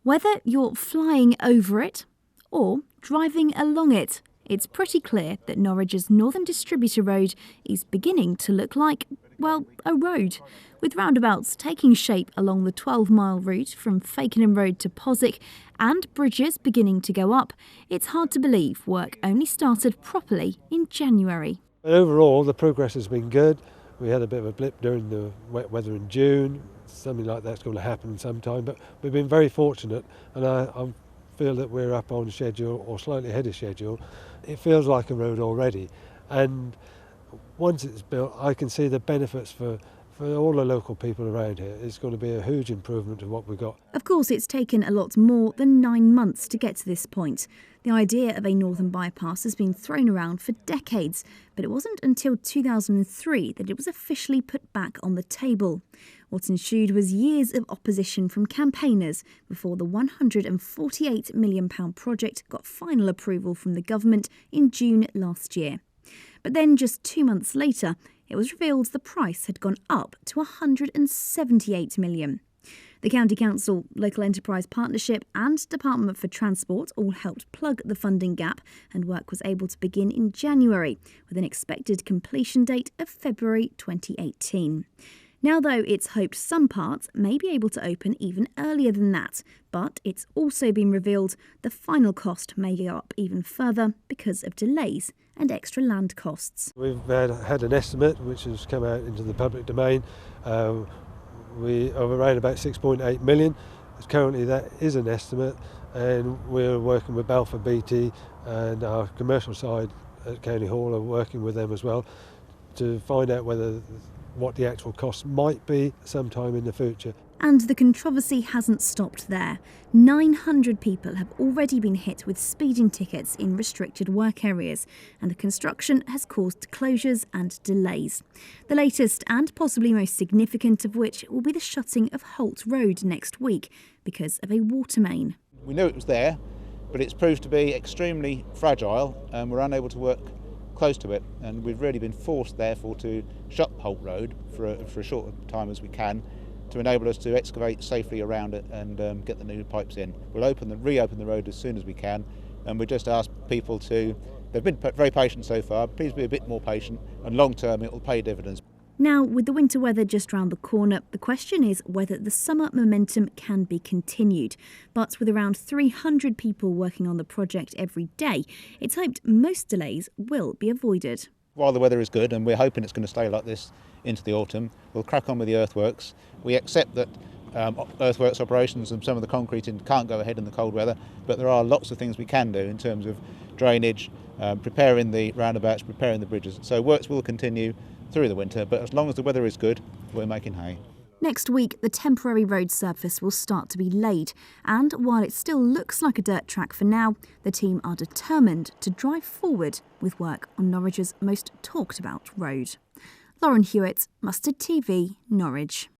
Whether you're flying over it or driving along it, it's pretty clear that Norwich's Northern Distributor Road is beginning to look like, well, a road, with roundabouts taking shape along the 12-mile route from Fakenham Road to Poswick and bridges beginning to go up. It's hard to believe work only started properly in January. But overall, the progress has been good. We had a bit of a blip during the wet weather in June. Something like that's going to happen sometime, but we've been very fortunate, and I feel that we're up on schedule or slightly ahead of schedule. It feels like a road already, and once it's built, I can see the benefits for all the local people around here. It's going to be a huge improvement to what we've got. Of course, it's taken a lot more than 9 months to get to this point. The idea of a northern bypass has been thrown around for decades, but it wasn't until 2003 that it was officially put back on the table. What ensued was years of opposition from campaigners before the £148 million project got final approval from the government in June last year. But then just 2 months later, it was revealed the price had gone up to £178 million. The County Council, Local Enterprise Partnership and Department for Transport all helped plug the funding gap, and work was able to begin in January, with an expected completion date of February 2018. Now, though, it's hoped some parts may be able to open even earlier than that, but it's also been revealed the final cost may go up even further because of delays and extra land costs. We've had an estimate which has come out into the public domain. We are around about 6.8 million. Currently that is an estimate, and we're working with Balfour Beatty, and our commercial side at County Hall are working with them as well to find out what the actual cost might be sometime in the future. And the controversy hasn't stopped there. 900 people have already been hit with speeding tickets in restricted work areas, and the construction has caused closures and delays. The latest and possibly most significant of which will be the shutting of Holt Road next week because of a water main. We knew it was there, but it's proved to be extremely fragile, and we're unable to work close to it, and we've really been forced therefore to shut Holt Road for a short time as we can to enable us to excavate safely around it and get the new pipes in. We'll reopen the road as soon as we can, and we just ask people they've been very patient so far, please be a bit more patient, and long term it will pay dividends. Now, with the winter weather just round the corner, the question is whether the summer momentum can be continued. But with around 300 people working on the project every day, it's hoped most delays will be avoided. While the weather is good, and we're hoping it's going to stay like this into the autumn, we'll crack on with the earthworks. We accept that earthworks operations and some of the concreting can't go ahead in the cold weather, but there are lots of things we can do in terms of drainage, preparing the roundabouts, preparing the bridges. So works will continue through the winter, but as long as the weather is good, we're making hay. Next week, the temporary road surface will start to be laid, and while it still looks like a dirt track for now, the team are determined to drive forward with work on Norwich's most talked about road. Lauren Hewitt, Mustard TV, Norwich.